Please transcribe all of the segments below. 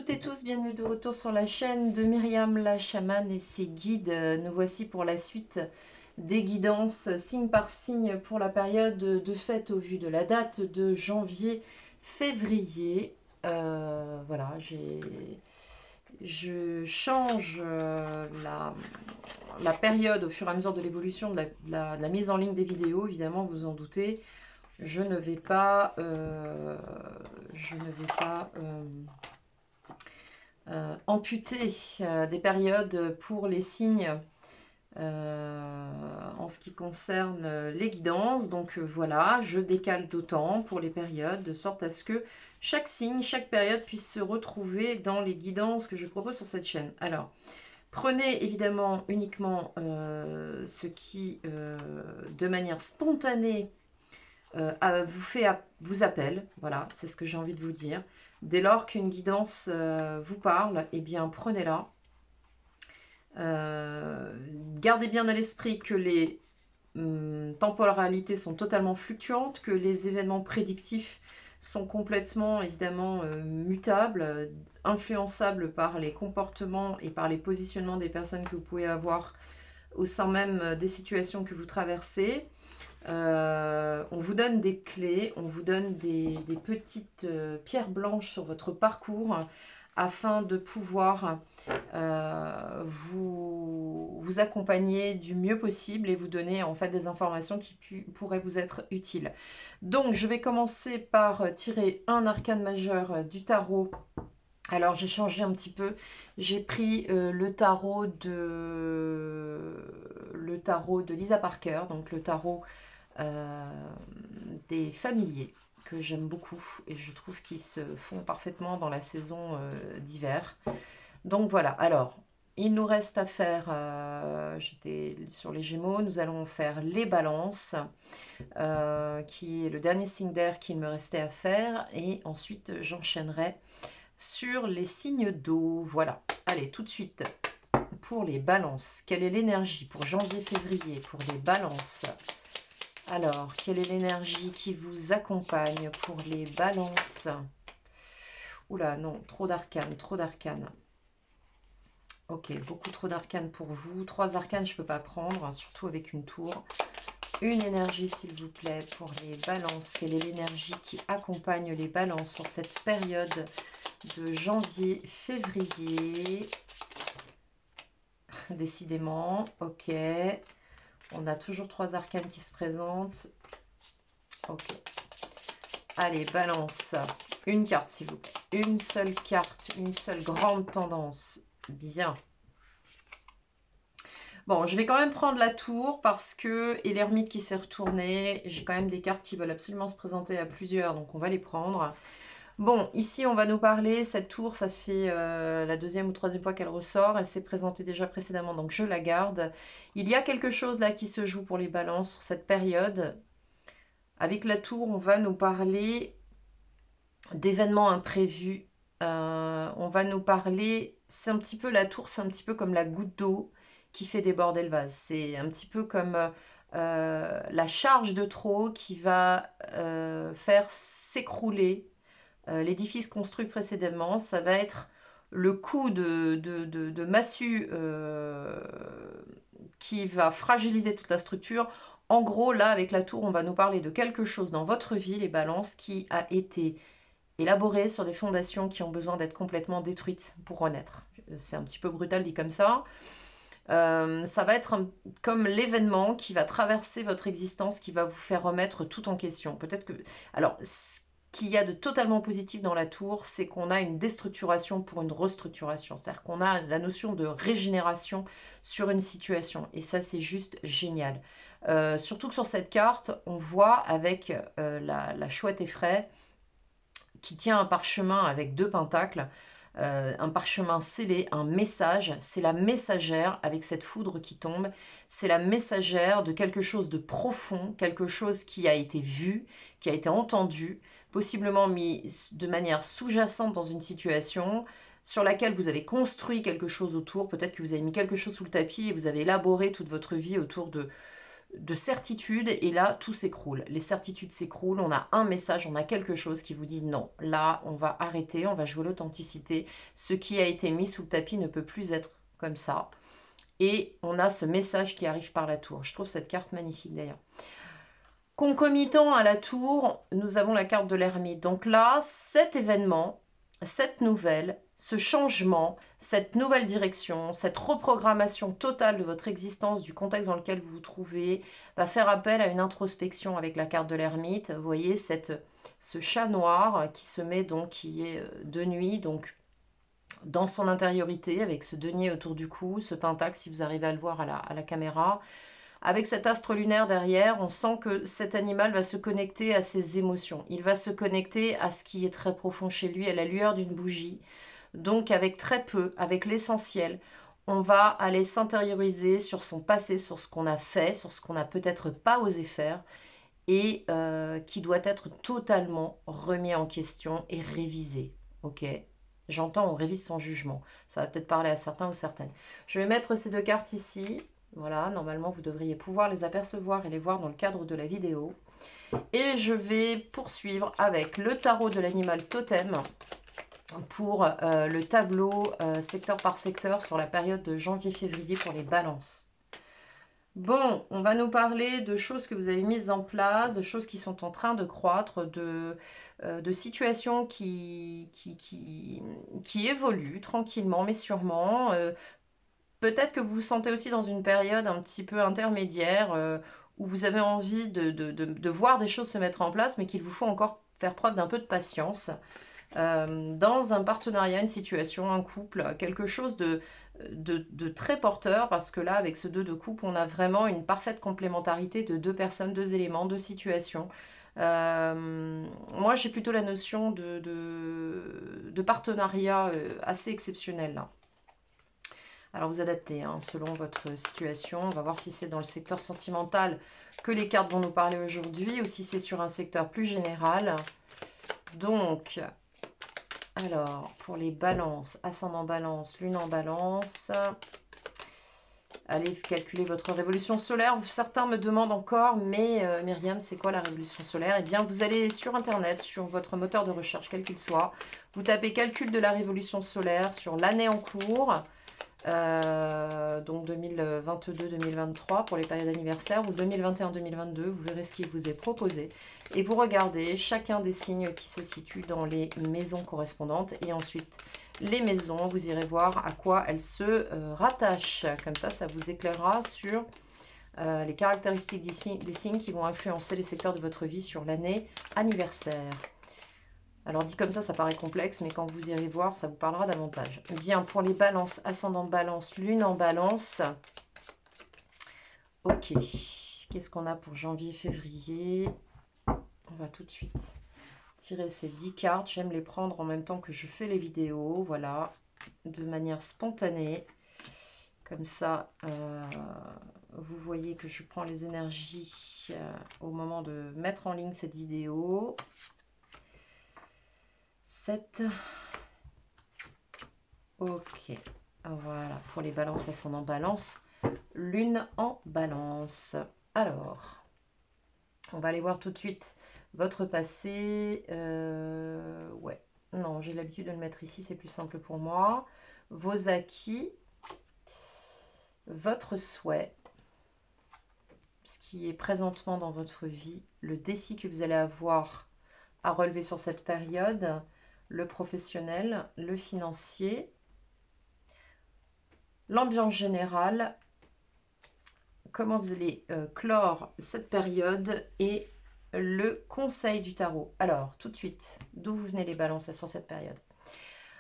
toutes et tous, bienvenue de retour sur la chaîne de Myriam la chamane et ses guides. Nous voici pour la suite des guidances signe par signe pour la période de fête au vu de la date de janvier-février. Voilà, je change la période au fur et à mesure de l'évolution de la mise en ligne des vidéos, évidemment, vous en doutez. Je ne vais pas amputer des périodes pour les signes en ce qui concerne les guidances. Donc voilà, je décale d'autant pour les périodes de sorte à ce que chaque signe, chaque période puisse se retrouver dans les guidances que je propose sur cette chaîne. Alors, prenez évidemment uniquement ce qui, de manière spontanée, vous appelle. Voilà, c'est ce que j'ai envie de vous dire. Dès lors qu'une guidance vous parle, eh bien prenez-la. Gardez bien à l'esprit que les temporalités sont totalement fluctuantes, que les événements prédictifs sont complètement évidemment mutables, influençables par les comportements et par les positionnements des personnes que vous pouvez avoir au sein même des situations que vous traversez. On vous donne des clés, on vous donne des petites pierres blanches sur votre parcours afin de pouvoir vous accompagner du mieux possible et vous donner en fait des informations qui pourraient vous être utiles. Donc je vais commencer par tirer un arcane majeur du tarot. Alors j'ai changé un petit peu, j'ai pris le tarot de Lisa Parker, donc le tarot des familiers que j'aime beaucoup et je trouve qu'ils se font parfaitement dans la saison d'hiver. Donc voilà, alors il nous reste à faire, j'étais sur les Gémeaux, nous allons faire les balances, qui est le dernier signe d'air qu'il me restait à faire, et ensuite j'enchaînerai sur les signes d'eau. Voilà, allez tout de suite pour les balances. Quelle est l'énergie pour janvier-février pour les balances? Alors, quelle est l'énergie qui vous accompagne pour les balances? Oula, non, trop d'arcanes, trop d'arcanes. Ok, beaucoup trop d'arcanes pour vous. 3 arcanes, je ne peux pas prendre, surtout avec une tour. Une énergie, s'il vous plaît, pour les balances. Quelle est l'énergie qui accompagne les balances sur cette période de janvier-février? Décidément, ok. On a toujours 3 arcanes qui se présentent. Ok. Allez, balance. Une carte, s'il vous plaît. Une seule carte, une seule grande tendance. Bien. Bon, je vais quand même prendre la tour parce que, et l'ermite qui s'est retourné, j'ai quand même des cartes qui veulent absolument se présenter à plusieurs, donc on va les prendre. Bon, ici on va nous parler, cette tour, ça fait la 2e ou 3e fois qu'elle ressort, elle s'est présentée déjà précédemment, donc je la garde. Il y a quelque chose là qui se joue pour les balances sur cette période. Avec la tour, on va nous parler d'événements imprévus. On va nous parler, c'est un petit peu la tour, c'est un petit peu comme la goutte d'eau qui fait déborder le vase. C'est un petit peu comme la charge de trop qui va faire s'écrouler l'édifice construit précédemment. Ça va être le coup de massue qui va fragiliser toute la structure. En gros, là, avec la tour, on va nous parler de quelque chose dans votre vie, les balances, qui a été élaboré sur des fondations qui ont besoin d'être complètement détruites pour renaître. C'est un petit peu brutal dit comme ça. Ça va être comme l'événement qui va traverser votre existence, qui va vous faire remettre tout en question. Peut-être que... Alors, ce qu'il y a de totalement positif dans la tour, c'est qu'on a une déstructuration pour une restructuration. C'est-à-dire qu'on a la notion de régénération sur une situation. Et ça, c'est juste génial. Surtout que sur cette carte, on voit avec la chouette effraie qui tient un parchemin avec 2 pentacles, un parchemin scellé, un message. C'est la messagère avec cette foudre qui tombe. C'est la messagère de quelque chose de profond, quelque chose qui a été vu, qui a été entendu, possiblement mis de manière sous-jacente dans une situation sur laquelle vous avez construit quelque chose autour. Peut-être que vous avez mis quelque chose sous le tapis et vous avez élaboré toute votre vie autour de certitude, et là, tout s'écroule. Les certitudes s'écroulent, on a un message, on a quelque chose qui vous dit non. Là, on va arrêter, on va jouer l'authenticité. Ce qui a été mis sous le tapis ne peut plus être comme ça. Et on a ce message qui arrive par la tour. Je trouve cette carte magnifique d'ailleurs. Concomitant à la tour, nous avons la carte de l'ermite. Donc là, cet événement, cette nouvelle, ce changement, cette nouvelle direction, cette reprogrammation totale de votre existence, du contexte dans lequel vous vous trouvez, va faire appel à une introspection avec la carte de l'ermite. Vous voyez ce chat noir qui se met donc, qui est de nuit, donc dans son intériorité, avec ce denier autour du cou, ce pentacle, si vous arrivez à le voir à la caméra. Avec cet astre lunaire derrière, on sent que cet animal va se connecter à ses émotions. Il va se connecter à ce qui est très profond chez lui, à la lueur d'une bougie. Donc avec très peu, avec l'essentiel, on va aller s'intérioriser sur son passé, sur ce qu'on a fait, sur ce qu'on n'a peut-être pas osé faire et qui doit être totalement remis en question et révisé. Ok ? J'entends, on révise son jugement. Ça va peut-être parler à certains ou certaines. Je vais mettre ces deux cartes ici. Voilà, normalement, vous devriez pouvoir les apercevoir et les voir dans le cadre de la vidéo. Et je vais poursuivre avec le tarot de l'animal totem pour le tableau secteur par secteur sur la période de janvier-février pour les balances. Bon, on va nous parler de choses que vous avez mises en place, de choses qui sont en train de croître, de situations qui évoluent tranquillement mais sûrement. Peut-être que vous vous sentez aussi dans une période un petit peu intermédiaire où vous avez envie de voir des choses se mettre en place, mais qu'il vous faut encore faire preuve d'un peu de patience. Dans un partenariat, une situation, un couple, quelque chose de très porteur, parce que là, avec ce 2 de coupe, on a vraiment une parfaite complémentarité de deux personnes, deux éléments, deux situations. Moi, j'ai plutôt la notion de partenariat assez exceptionnel là. Alors vous adaptez hein, selon votre situation. On va voir si c'est dans le secteur sentimental que les cartes vont nous parler aujourd'hui ou si c'est sur un secteur plus général. Donc, alors, pour les balances, ascendant balance, lune en balance, allez calculer votre révolution solaire. Certains me demandent encore, mais Myriam, c'est quoi la révolution solaire? Eh bien, vous allez sur Internet, sur votre moteur de recherche, quel qu'il soit, vous tapez calcul de la révolution solaire sur l'année en cours, donc 2022-2023 pour les périodes anniversaires ou 2021-2022, vous verrez ce qui vous est proposé et vous regardez chacun des signes qui se situent dans les maisons correspondantes et ensuite les maisons, vous irez voir à quoi elles se rattachent. Comme ça vous éclairera sur les caractéristiques des signes qui vont influencer les secteurs de votre vie sur l'année anniversaire. Alors dit comme ça paraît complexe, mais quand vous irez voir, ça vous parlera davantage. Bien, pour les balances, ascendant balance, lune en balance. Ok, qu'est-ce qu'on a pour janvier, février? On va tout de suite tirer ces 10 cartes. J'aime les prendre en même temps que je fais les vidéos, voilà, de manière spontanée. Comme ça, vous voyez que je prends les énergies au moment de mettre en ligne cette vidéo. 7. Ok, voilà, pour les balances ascendant balance, lune en balance. Alors, on va aller voir tout de suite votre passé. Ouais, non, j'ai l'habitude de le mettre ici, c'est plus simple pour moi. Vos acquis, votre souhait, ce qui est présentement dans votre vie, le défi que vous allez avoir à relever sur cette période, le professionnel, le financier, l'ambiance générale, comment vous allez clore cette période et le conseil du tarot. Alors, tout de suite, d'où vous venez les balances sur cette période?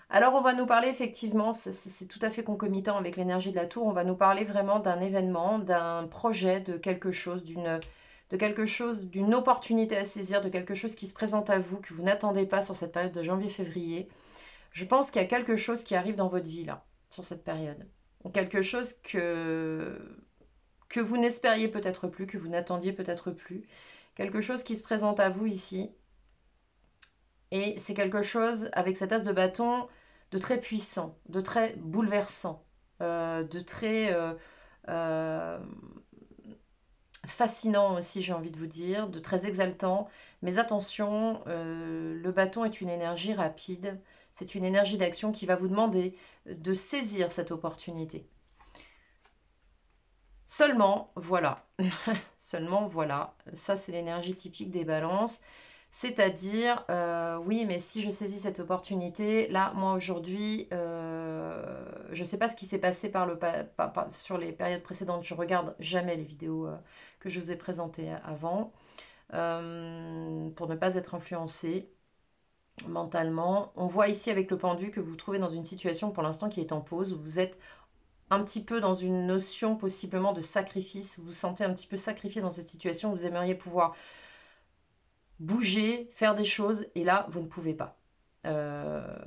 Alors, on va nous parler effectivement, c'est tout à fait concomitant avec l'énergie de la tour, on va nous parler vraiment d'un événement, d'un projet, de quelque chose, d'une opportunité à saisir, de quelque chose qui se présente à vous, que vous n'attendez pas sur cette période de janvier-février. Je pense qu'il y a quelque chose qui arrive dans votre vie, là, sur cette période. Quelque chose que vous n'espériez peut-être plus, que vous n'attendiez peut-être plus. Quelque chose qui se présente à vous ici. Et c'est quelque chose, avec cet as de bâton, de très puissant, de très bouleversant, de très fascinant aussi, j'ai envie de vous dire, de très exaltant. Mais attention, le bâton est une énergie rapide. C'est une énergie d'action qui va vous demander de saisir cette opportunité. Seulement, voilà. Seulement, voilà. Ça, c'est l'énergie typique des balances. C'est-à-dire, oui, mais si je saisis cette opportunité, là, moi aujourd'hui, je ne sais pas ce qui s'est passé sur les périodes précédentes. Je regarde jamais les vidéos que je vous ai présentées avant pour ne pas être influencée mentalement. On voit ici avec le pendu que vous vous trouvez dans une situation pour l'instant qui est en pause, où vous êtes un petit peu dans une notion possiblement de sacrifice, vous vous sentez un petit peu sacrifié dans cette situation, vous aimeriez pouvoir bouger, faire des choses, et là, vous ne pouvez pas. Euh,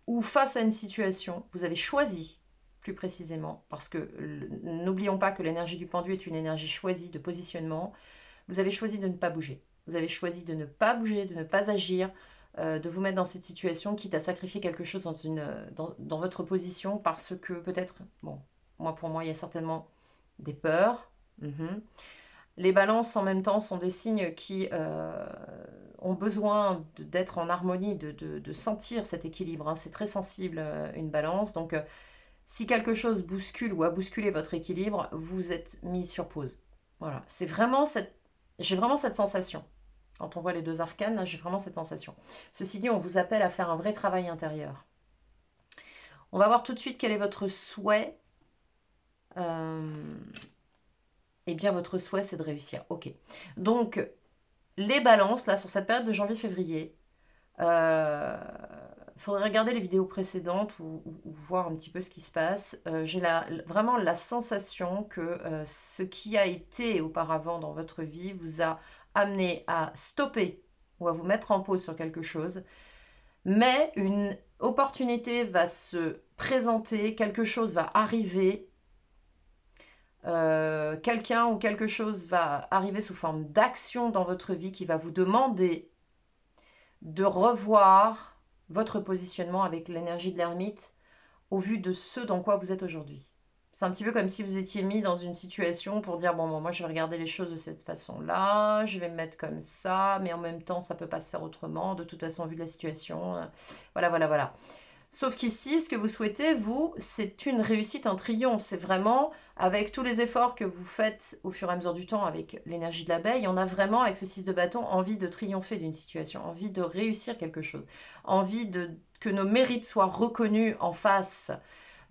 ou face à une situation, vous avez choisi, plus précisément, parce que n'oublions pas que l'énergie du pendu est une énergie choisie de positionnement, vous avez choisi de ne pas bouger. Vous avez choisi de ne pas bouger, de ne pas agir, de vous mettre dans cette situation, quitte à sacrifier quelque chose dans votre position, parce que peut-être, bon, moi pour moi, il y a certainement des peurs. Les balances en même temps sont des signes qui ont besoin d'être en harmonie, de sentir cet équilibre. Hein. C'est très sensible une balance. Donc si quelque chose bouscule ou a bousculé votre équilibre, vous êtes mis sur pause. Voilà, j'ai vraiment cette sensation. Quand on voit les deux arcanes, j'ai vraiment cette sensation. Ceci dit, on vous appelle à faire un vrai travail intérieur. On va voir tout de suite quel est votre souhait. Eh bien, votre souhait, c'est de réussir. Ok. Donc, les balances, là, sur cette période de janvier-février, il faudrait regarder les vidéos précédentes ou voir un petit peu ce qui se passe. J'ai vraiment la sensation que ce qui a été auparavant dans votre vie vous a amené à stopper ou à vous mettre en pause sur quelque chose. Mais une opportunité va se présenter, quelque chose va arriver, quelqu'un ou quelque chose va arriver sous forme d'action dans votre vie qui va vous demander de revoir votre positionnement avec l'énergie de l'ermite au vu de ce dans quoi vous êtes aujourd'hui. C'est un petit peu comme si vous étiez mis dans une situation pour dire, bon, moi je vais regarder les choses de cette façon-là, je vais me mettre comme ça, mais en même temps ça peut pas se faire autrement, de toute façon vu de la situation. Voilà, voilà, voilà. Sauf qu'ici, ce que vous souhaitez, vous, c'est une réussite, un triomphe. C'est vraiment, avec tous les efforts que vous faites au fur et à mesure du temps avec l'énergie de l'abeille, on a vraiment, avec ce 6 de bâton, envie de triompher d'une situation, envie de réussir quelque chose, envie que nos mérites soient reconnus en face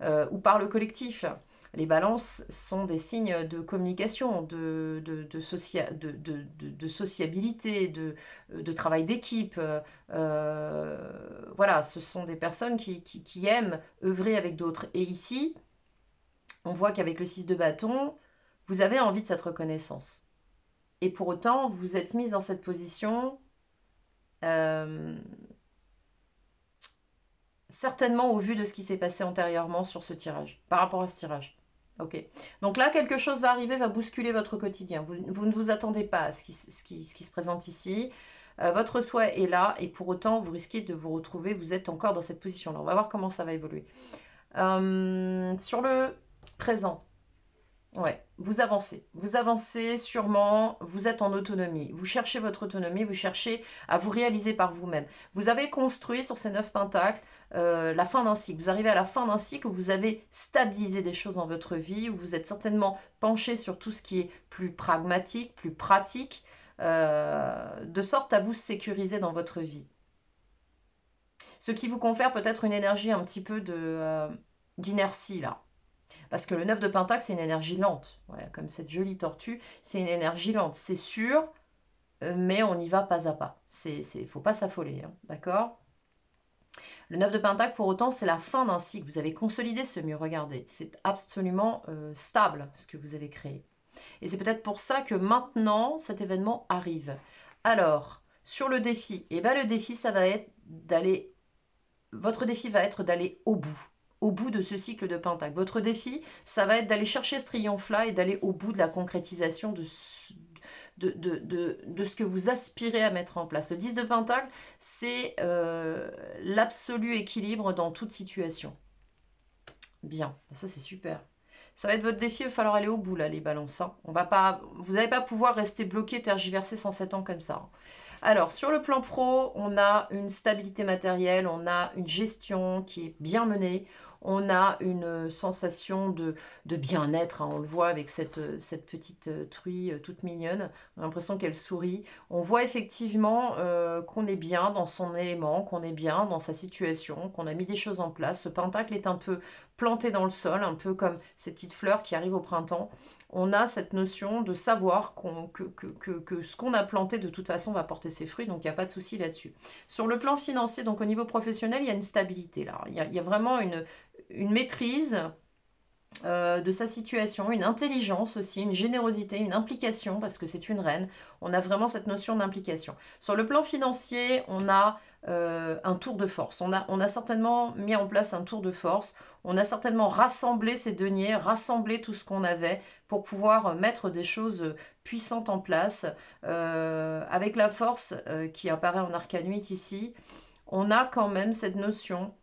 ou par le collectif. Les balances sont des signes de communication, de sociabilité, de travail d'équipe. Voilà, ce sont des personnes qui aiment œuvrer avec d'autres. Et ici, on voit qu'avec le 6 de bâton, vous avez envie de cette reconnaissance. Et pour autant, vous êtes mise dans cette position, certainement au vu de ce qui s'est passé antérieurement sur ce tirage, par rapport à ce tirage. Ok. Donc là, quelque chose va arriver, va bousculer votre quotidien. Vous ne vous attendez pas à ce qui se présente ici. Votre souhait est là et pour autant, vous risquez de vous retrouver, vous êtes encore dans cette position-là. On va voir comment ça va évoluer. Sur le présent, ouais, vous avancez sûrement, vous êtes en autonomie, vous cherchez votre autonomie, vous cherchez à vous réaliser par vous-même. Vous avez construit sur ces 9 pentacles la fin d'un cycle. Vous arrivez à la fin d'un cycle où vous avez stabilisé des choses dans votre vie, où vous êtes certainement penché sur tout ce qui est plus pragmatique, plus pratique, de sorte à vous sécuriser dans votre vie. Ce qui vous confère peut-être une énergie un petit peu d'inertie là. Parce que le 9 de Pentacle, c'est une énergie lente. Ouais, comme cette jolie tortue, c'est une énergie lente. C'est sûr, mais on y va pas à pas. Il ne faut pas s'affoler, hein, d'accord? Le 9 de Pentacle, pour autant, c'est la fin d'un cycle. Vous avez consolidé ce mur, regardez. C'est absolument stable, ce que vous avez créé. Et c'est peut-être pour ça que maintenant, cet événement arrive. Alors, sur le défi, eh ben, le défi, ça va être d'aller... Votre défi va être d'aller au bout de ce cycle de Pentacle. Votre défi, ça va être d'aller chercher ce triomphe-là et d'aller au bout de la concrétisation de ce que vous aspirez à mettre en place. Le 10 de Pentacle, c'est l'absolu équilibre dans toute situation. Bien, ça c'est super. Ça va être votre défi, il va falloir aller au bout là, les balances, hein. On va pas, vous n'allez pas pouvoir rester bloqué, tergiversé 107 ans comme ça, hein. Alors, sur le plan pro, on a une stabilité matérielle, on a une gestion qui est bien menée, on a une sensation de bien-être, hein. On le voit avec cette petite truie toute mignonne. On a l'impression qu'elle sourit. On voit effectivement qu'on est bien dans son élément, qu'on est bien dans sa situation, qu'on a mis des choses en place. Ce pentacle est un peu planté dans le sol, un peu comme ces petites fleurs qui arrivent au printemps. On a cette notion de savoir que ce qu'on a planté de toute façon va porter ses fruits, donc il n'y a pas de souci là-dessus. Sur le plan financier, donc au niveau professionnel, il y a une stabilité là. Il y a vraiment une maîtrise de sa situation, une intelligence aussi, une générosité, une implication, parce que c'est une reine. On a vraiment cette notion d'implication. Sur le plan financier, on a un tour de force. On a certainement mis en place un tour de force. On a certainement rassemblé ces deniers, rassemblé tout ce qu'on avait pour pouvoir mettre des choses puissantes en place. Avec la force qui apparaît en arcane 8 ici, on a quand même cette notion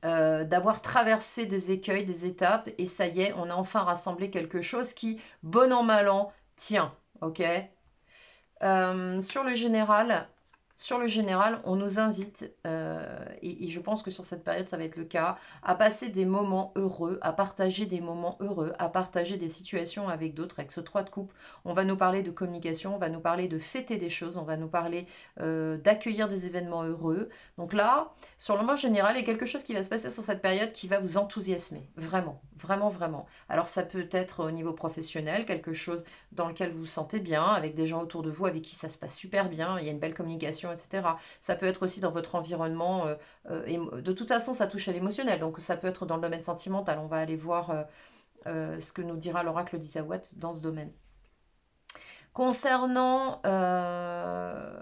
d'avoir traversé des écueils, des étapes, et ça y est, on a enfin rassemblé quelque chose qui, bon an, mal an, tient. Ok. Sur le général, on nous invite, et je pense que sur cette période, ça va être le cas, à passer des moments heureux, à partager des moments heureux, à partager des situations avec d'autres. Avec ce 3 de coupe, on va nous parler de communication, on va nous parler de fêter des choses, on va nous parler d'accueillir des événements heureux. Donc là, sur le mode général, il y a quelque chose qui va se passer sur cette période qui va vous enthousiasmer, vraiment, vraiment, vraiment. Alors ça peut être au niveau professionnel, quelque chose dans lequel vous vous sentez bien, avec des gens autour de vous avec qui ça se passe super bien, il y a une belle communication, etc. Ça peut être aussi dans votre environnement, de toute façon ça touche à l'émotionnel, donc ça peut être dans le domaine sentimental. On va aller voir ce que nous dira l'oracle d'Isawat dans ce domaine. Concernant la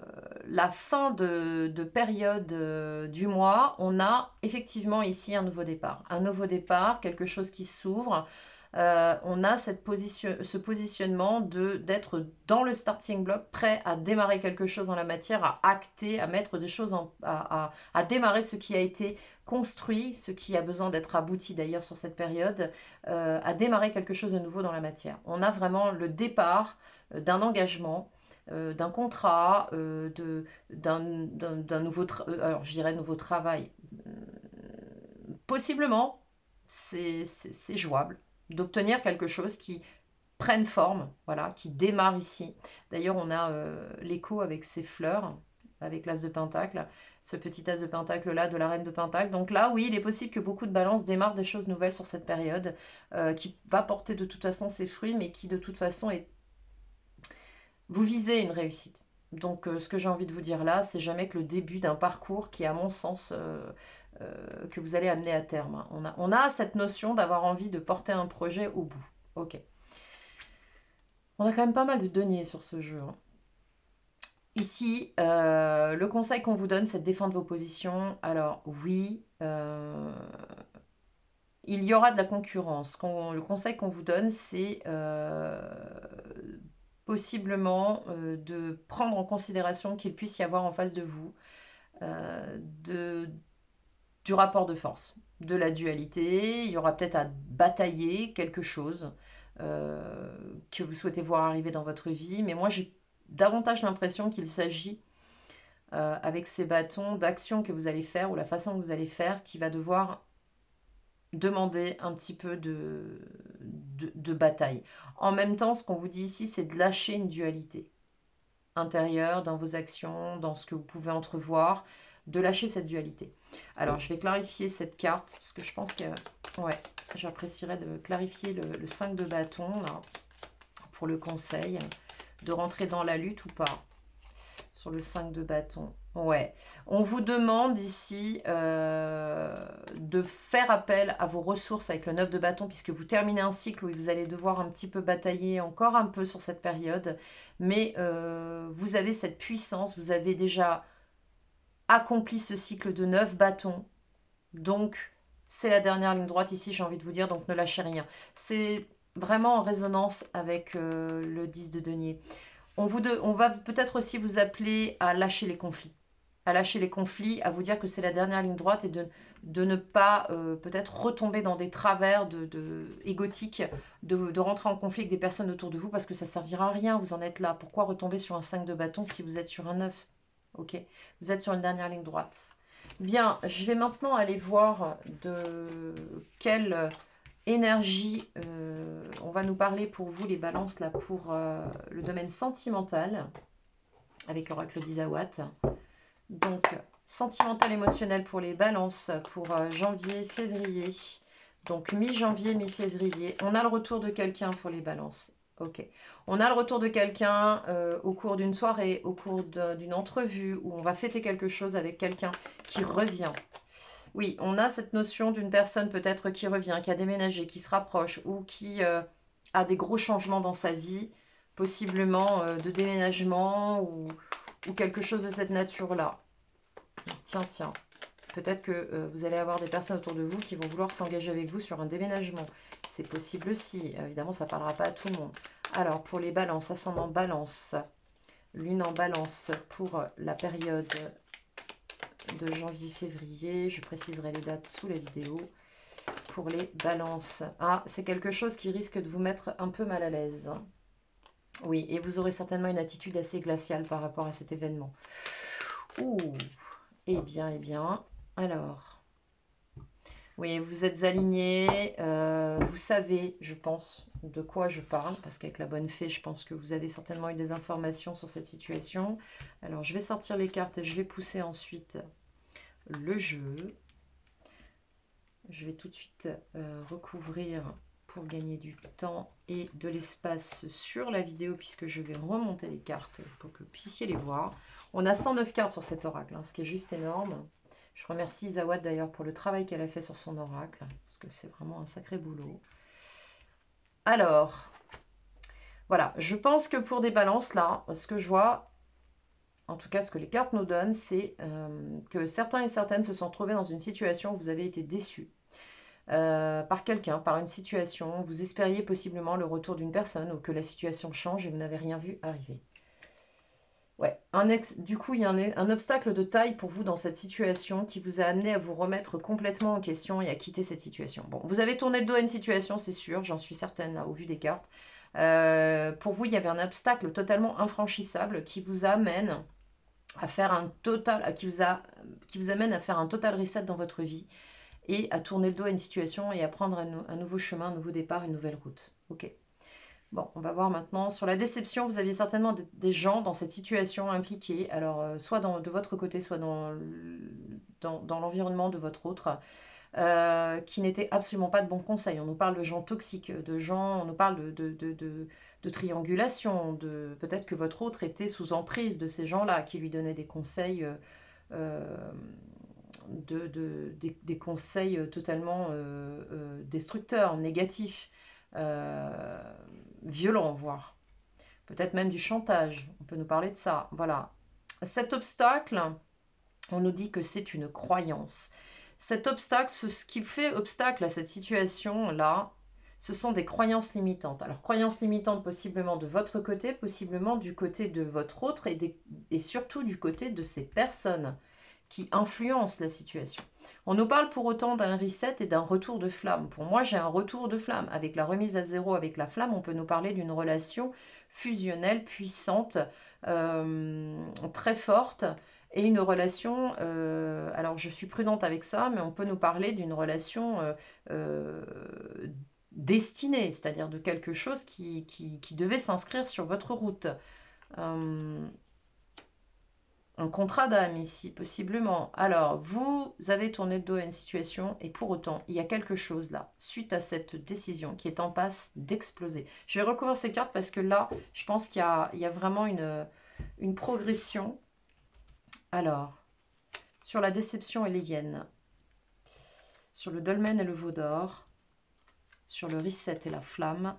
fin de période du mois, on a effectivement ici un nouveau départ. Un nouveau départ, quelque chose qui s'ouvre. On a ce positionnement d'être dans le starting block, prêt à démarrer quelque chose en la matière, à acter, à mettre des choses, à démarrer ce qui a été construit, ce qui a besoin d'être abouti d'ailleurs sur cette période, à démarrer quelque chose de nouveau dans la matière. On a vraiment le départ d'un engagement, d'un contrat, d'un nouveau, alors je dirais nouveau travail. Possiblement, c'est jouable d'obtenir quelque chose qui prenne forme, voilà, qui démarre ici. D'ailleurs, on a l'écho avec ces fleurs, avec l'as de pentacle, ce petit as de pentacle là de la reine de pentacle. Donc là, oui, il est possible que beaucoup de balances démarrent des choses nouvelles sur cette période, qui va porter de toute façon ses fruits, mais qui de toute façon est vous visez une réussite. Donc, ce que j'ai envie de vous dire là, c'est jamais que le début d'un parcours qui, à mon sens, que vous allez amener à terme, hein. On a cette notion d'avoir envie de porter un projet au bout. Ok. On a quand même pas mal de deniers sur ce jeu, hein. Ici, le conseil qu'on vous donne, c'est de défendre vos positions. Alors, oui, il y aura de la concurrence. Le conseil qu'on vous donne, c'est possiblement de prendre en considération qu'il puisse y avoir en face de vous euh, de, du rapport de force, de la dualité. Il y aura peut-être à batailler quelque chose que vous souhaitez voir arriver dans votre vie. Mais moi, j'ai davantage l'impression qu'il s'agit, avec ces bâtons, d'actions que vous allez faire ou la façon que vous allez faire qui va devoir demander un petit peu de bataille. En même temps, ce qu'on vous dit ici, c'est de lâcher une dualité intérieure dans vos actions, dans ce que vous pouvez entrevoir, de lâcher cette dualité. Alors, je vais clarifier cette carte, parce que je pense que ouais, j'apprécierais de clarifier le 5 de bâton, là, pour le conseil, de rentrer dans la lutte ou pas, sur le 5 de bâton. Ouais, on vous demande ici de faire appel à vos ressources avec le 9 de bâton, puisque vous terminez un cycle où vous allez devoir un petit peu batailler encore un peu sur cette période, mais vous avez cette puissance, vous avez déjà accompli ce cycle de 9 bâtons, donc c'est la dernière ligne droite ici, j'ai envie de vous dire, donc ne lâchez rien. C'est vraiment en résonance avec le 10 de denier. On va peut-être aussi vous appeler à lâcher les conflits. à lâcher les conflits, à vous dire que c'est la dernière ligne droite et de ne pas peut-être retomber dans des travers égotiques, de rentrer en conflit avec des personnes autour de vous parce que ça ne servira à rien, vous en êtes là. Pourquoi retomber sur un 5 de bâton si vous êtes sur un 9? Ok, vous êtes sur une dernière ligne droite. Bien, je vais maintenant aller voir de quelle énergie on va nous parler pour vous, les balances, là, pour le domaine sentimental, avec Oracle d'Isawat. Donc, sentimental émotionnel pour les balances pour janvier, février. Donc, mi-janvier, mi-février. On a le retour de quelqu'un pour les balances. Ok. On a le retour de quelqu'un au cours d'une soirée, au cours d'une entrevue, où on va fêter quelque chose avec quelqu'un qui revient. Oui, on a cette notion d'une personne peut-être qui revient, qui a déménagé, qui se rapproche ou qui a des gros changements dans sa vie, possiblement de déménagement ou quelque chose de cette nature-là. Tiens, tiens. Peut-être que vous allez avoir des personnes autour de vous qui vont vouloir s'engager avec vous sur un déménagement. C'est possible aussi. Évidemment, ça ne parlera pas à tout le monde. Alors, pour les balances, ascendant balance, lune en balance pour la période de janvier-février. Je préciserai les dates sous la vidéo. Pour les balances. Ah, c'est quelque chose qui risque de vous mettre un peu mal à l'aise. Oui, et vous aurez certainement une attitude assez glaciale par rapport à cet événement. Ouh, eh bien, eh bien. Alors, oui, vous êtes alignés. Vous savez, je pense, de quoi je parle. Parce qu'avec la bonne fée, je pense que vous avez certainement eu des informations sur cette situation. Alors, je vais sortir les cartes et je vais pousser ensuite le jeu. Je vais tout de suite recouvrir pour gagner du temps et de l'espace sur la vidéo puisque je vais remonter les cartes pour que vous puissiez les voir. On a 109 cartes sur cet oracle, hein, ce qui est juste énorme. Je remercie Isawat d'ailleurs pour le travail qu'elle a fait sur son oracle, parce que c'est vraiment un sacré boulot. Alors, voilà, je pense que pour des balances là, ce que je vois, en tout cas ce que les cartes nous donnent, c'est que certains et certaines se sont trouvés dans une situation où vous avez été déçus. Par quelqu'un, par une situation, vous espériez possiblement le retour d'une personne ou que la situation change et vous n'avez rien vu arriver. Ouais, du coup, il y a un obstacle de taille pour vous dans cette situation qui vous a amené à vous remettre complètement en question et à quitter cette situation. Bon, vous avez tourné le dos à une situation, c'est sûr, j'en suis certaine là, au vu des cartes. Pour vous, il y avait un obstacle totalement infranchissable qui vous amène à faire un total, qui vous amène à faire un total reset dans votre vie et à tourner le dos à une situation et à prendre un nouveau chemin, un nouveau départ, une nouvelle route. Ok. Bon, on va voir maintenant. Sur la déception, vous aviez certainement des gens dans cette situation impliqués, alors soit de votre côté, soit dans l'environnement de votre autre, qui n'étaient absolument pas de bons conseils. On nous parle de gens toxiques, on nous parle de triangulation, peut-être que votre autre était sous emprise de ces gens-là, qui lui donnaient des conseils euh, des conseils totalement destructeurs, négatifs, violents, voire. Peut-être même du chantage. On peut nous parler de ça. Voilà. Cet obstacle, on nous dit que c'est une croyance. Cet obstacle, ce qui fait obstacle à cette situation-là, ce sont des croyances limitantes. Alors, croyances limitantes possiblement de votre côté, possiblement du côté de votre autre et surtout du côté de ces personnes qui influence la situation. On nous parle pour autant d'un reset et d'un retour de flamme. Pour moi, j'ai un retour de flamme. Avec la remise à zéro avec la flamme, on peut nous parler d'une relation fusionnelle, puissante, très forte, et une relation, alors je suis prudente avec ça, mais on peut nous parler d'une relation destinée, c'est-à-dire de quelque chose qui devait s'inscrire sur votre route. Un contrat d'âme ici, possiblement. Alors, vous avez tourné le dos à une situation et pour autant, il y a quelque chose là, suite à cette décision qui est en passe d'exploser. Je vais recouvrir ces cartes parce que là, je pense qu'il y a vraiment une progression. Alors, sur la déception et les hyènes, sur le dolmen et le veau d'or, sur le reset et la flamme,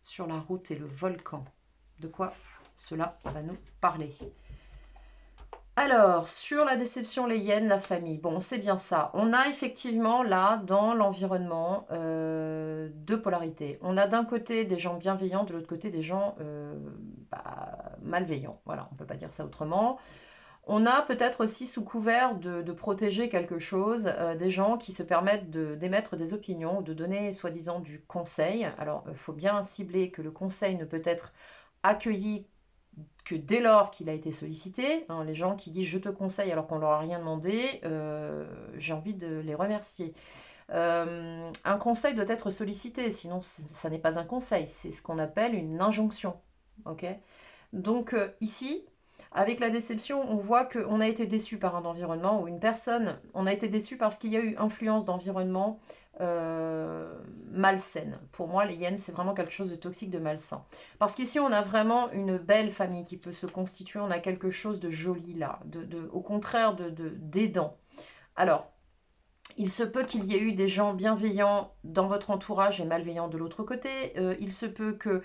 sur la route et le volcan. De quoi cela va nous parler? Alors, sur la déception, les hyènes, la famille. Bon, c'est bien ça. On a effectivement là, dans l'environnement, deux polarités. On a d'un côté des gens bienveillants, de l'autre côté des gens malveillants. Voilà, on ne peut pas dire ça autrement. On a peut-être aussi sous couvert de protéger quelque chose, des gens qui se permettent d'émettre des opinions ou de donner soi-disant du conseil. Alors, il faut bien cibler que le conseil ne peut être accueilli que dès lors qu'il a été sollicité. Hein, les gens qui disent je te conseille alors qu'on leur a rien demandé, j'ai envie de les remercier. Un conseil doit être sollicité, sinon ça n'est pas un conseil, c'est ce qu'on appelle une injonction. Ok. Donc ici, avec la déception, on voit qu'on a été déçu par un environnement ou une personne, on a été déçu parce qu'il y a eu influence d'environnement malsaine. Pour moi, les hyènes, c'est vraiment quelque chose de toxique, de malsain. Parce qu'ici, on a vraiment une belle famille qui peut se constituer, on a quelque chose de joli là, au contraire d'aidant. Alors, il se peut qu'il y ait eu des gens bienveillants dans votre entourage et malveillants de l'autre côté. Il se peut que,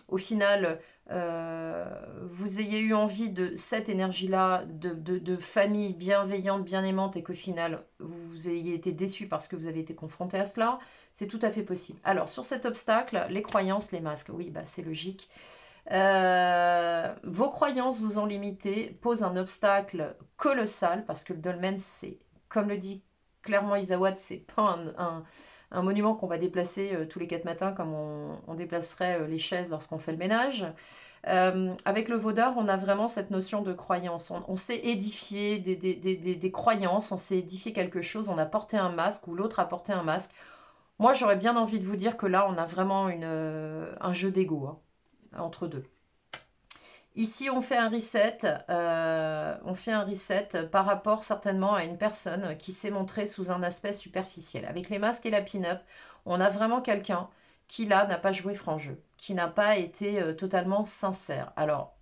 au final, vous ayez eu envie de cette énergie-là, de famille bienveillante, bien aimante, et qu'au final, vous ayez été déçu parce que vous avez été confronté à cela. C'est tout à fait possible. Alors, sur cet obstacle, les croyances, les masques, oui, bah, c'est logique. Vos croyances vous ont limité, posent un obstacle colossal, parce que le dolmen, c'est, comme le dit clairement Isawa, c'est pas un monument qu'on va déplacer tous les 4 matins comme on déplacerait les chaises lorsqu'on fait le ménage. Avec le Vaudor, on a vraiment cette notion de croyance. On s'est édifié des croyances, on s'est édifié quelque chose, on a porté un masque ou l'autre a porté un masque. Moi, j'aurais bien envie de vous dire que là, on a vraiment un jeu d'ego entre deux. Ici, on fait un reset par rapport certainement à une personne qui s'est montrée sous un aspect superficiel. Avec les masques et la pin-up, on a vraiment quelqu'un qui là n'a pas joué franc jeu, qui n'a pas été totalement sincère. Alors,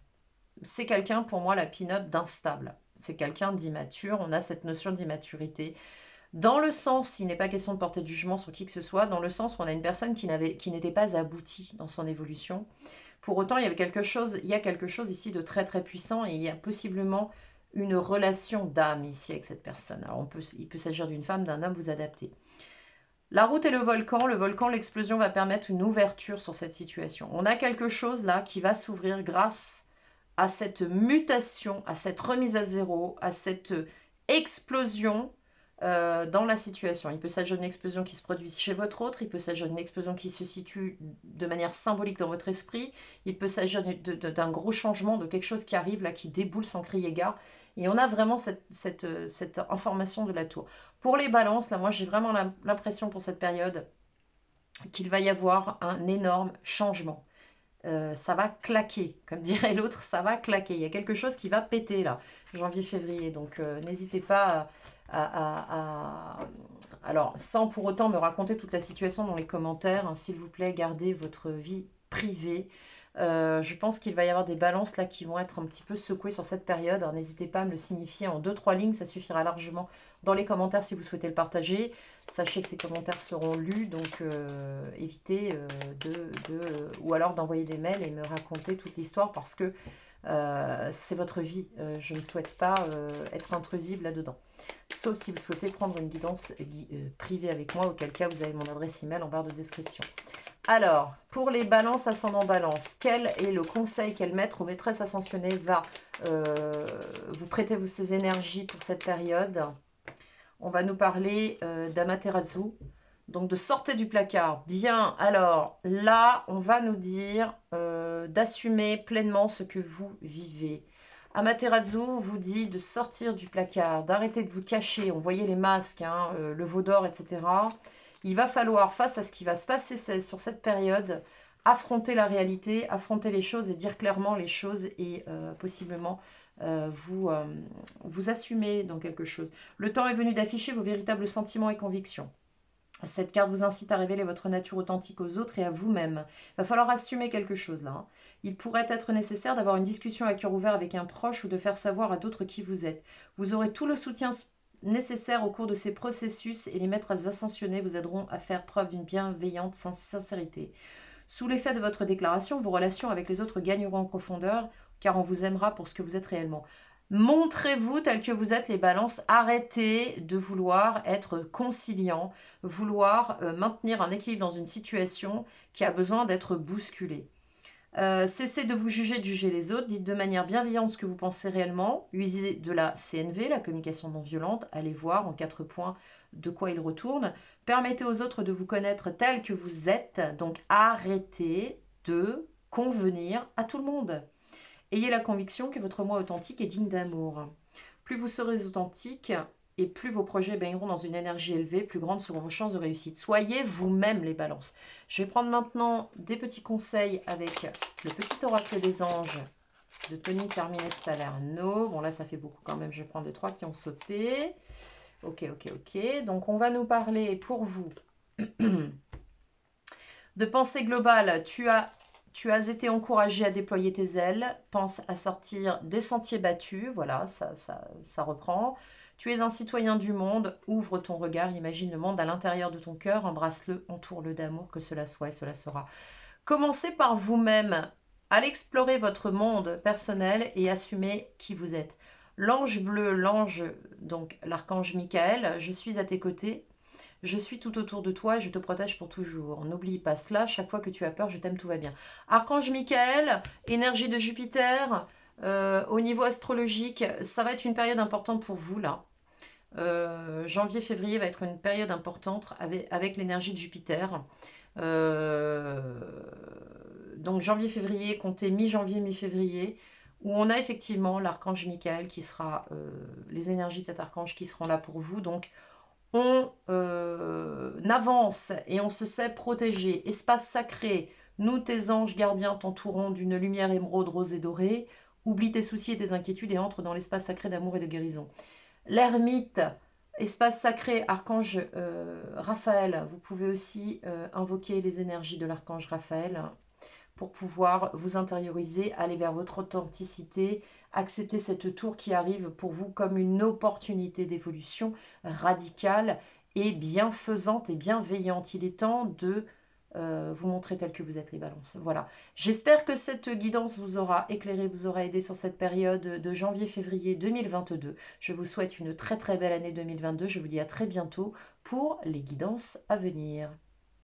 c'est quelqu'un pour moi la pin-up d'instable. C'est quelqu'un d'immature, on a cette notion d'immaturité. Dans le sens, il n'est pas question de porter de jugement sur qui que ce soit, dans le sens où on a une personne qui n'était pas aboutie dans son évolution. Pour autant, il y a quelque chose ici de très très puissant et il y a possiblement une relation d'âme ici avec cette personne. Alors il peut s'agir d'une femme, d'un homme, vous adaptez. La route et le volcan, l'explosion va permettre une ouverture sur cette situation. On a quelque chose là qui va s'ouvrir grâce à cette mutation, à cette remise à zéro, à cette explosion dans la situation. Il peut s'agir d'une explosion qui se produit chez votre autre, il peut s'agir d'une explosion qui se situe de manière symbolique dans votre esprit, il peut s'agir d'un gros changement, de quelque chose qui arrive là, qui déboule sans crier gare. Et on a vraiment cette information de la tour. Pour les balances, là, moi j'ai vraiment l'impression pour cette période qu'il va y avoir un énorme changement. Ça va claquer, comme dirait l'autre, ça va claquer. Il y a quelque chose qui va péter là, janvier-février. Donc n'hésitez pas alors, sans pour autant me raconter toute la situation dans les commentaires, hein, s'il vous plaît, gardez votre vie privée. Je pense qu'il va y avoir des balances là qui vont être un petit peu secouées sur cette période. Alors n'hésitez pas à me le signifier en 2-3 lignes, ça suffira largement dans les commentaires si vous souhaitez le partager. Sachez que ces commentaires seront lus, donc évitez ou alors d'envoyer des mails et me raconter toute l'histoire parce que c'est votre vie. Je ne souhaite pas être intrusive là-dedans. Sauf si vous souhaitez prendre une guidance privée avec moi, auquel cas vous avez mon adresse email en barre de description. Alors, pour les balances ascendant balance, quel est le conseil quel maître ou maîtresse ascensionnée va vous prêter ces énergies pour cette période? On va nous parler d'Amaterasu, donc de sortez du placard. Bien, alors là, on va nous dire d'assumer pleinement ce que vous vivez. Amaterasu vous dit de sortir du placard, d'arrêter de vous cacher. On voyait les masques, hein, le veau d'or, etc. Il va falloir, face à ce qui va se passer sur cette période, affronter la réalité, affronter les choses et dire clairement les choses et possiblement vous assumer dans quelque chose. Le temps est venu d'afficher vos véritables sentiments et convictions. Cette carte vous incite à révéler votre nature authentique aux autres et à vous-même. Il va falloir assumer quelque chose là. Hein. Il pourrait être nécessaire d'avoir une discussion à cœur ouvert avec un proche ou de faire savoir à d'autres qui vous êtes. Vous aurez tout le soutien nécessaire au cours de ces processus et les maîtres ascensionnés vous aideront à faire preuve d'une bienveillante sincérité. Sous l'effet de votre déclaration, vos relations avec les autres gagneront en profondeur car on vous aimera pour ce que vous êtes réellement. Montrez-vous tel que vous êtes les balances, arrêtez de vouloir être conciliant, vouloir maintenir un équilibre dans une situation qui a besoin d'être bousculée. Cessez de vous juger, de juger les autres. Dites de manière bienveillante ce que vous pensez réellement. Usez de la CNV, la communication non violente. Allez voir en 4 points de quoi il retourne. Permettez aux autres de vous connaître tel que vous êtes. Donc arrêtez de convenir à tout le monde. Ayez la conviction que votre moi authentique est digne d'amour. Plus vous serez authentique et plus vos projets baigneront dans une énergie élevée, plus grandes seront vos chances de réussite. Soyez vous-même les balances. Je vais prendre maintenant des petits conseils avec le petit oracle des anges de Tony Carmine Salerno. Bon là ça fait beaucoup quand même, je vais prendre les 3 qui ont sauté. Ok. Donc on va nous parler pour vous de pensée globale. Tu as été encouragé à déployer tes ailes. Pense à sortir des sentiers battus. Voilà, ça reprend. Tu es un citoyen du monde. Ouvre ton regard. Imagine le monde à l'intérieur de ton cœur. Embrasse-le. Entoure-le d'amour. Que cela soit et cela sera. Commencez par vous-même. Allez explorer votre monde personnel et assumez qui vous êtes. L'ange bleu, l'ange, donc l'archange Michael, je suis à tes côtés. Je suis tout autour de toi et je te protège pour toujours. N'oublie pas cela, chaque fois que tu as peur, je t'aime, tout va bien. Archange Michael, énergie de Jupiter, au niveau astrologique, ça va être une période importante pour vous là. Janvier-février va être une période importante avec l'énergie de Jupiter. Euh, donc janvier-février, comptez mi-janvier, mi-février, où on a effectivement l'archange Michael qui sera, les énergies de cet archange qui seront là pour vous. Donc on avance et on se sait protégé. Espace sacré, nous tes anges gardiens t'entourons d'une lumière émeraude, rose et dorée. Oublie tes soucis et tes inquiétudes et entre dans l'espace sacré d'amour et de guérison. L'ermite, espace sacré, archange Raphaël. Vous pouvez aussi invoquer les énergies de l'archange Raphaël pour pouvoir vous intérioriser, aller vers votre authenticité, accepter cette tour qui arrive pour vous comme une opportunité d'évolution radicale et bienfaisante et bienveillante. Il est temps de vous montrer tel que vous êtes, les balances. Voilà. J'espère que cette guidance vous aura éclairé, vous aura aidé sur cette période de janvier-février 2022. Je vous souhaite une très très belle année 2022. Je vous dis à très bientôt pour les guidances à venir.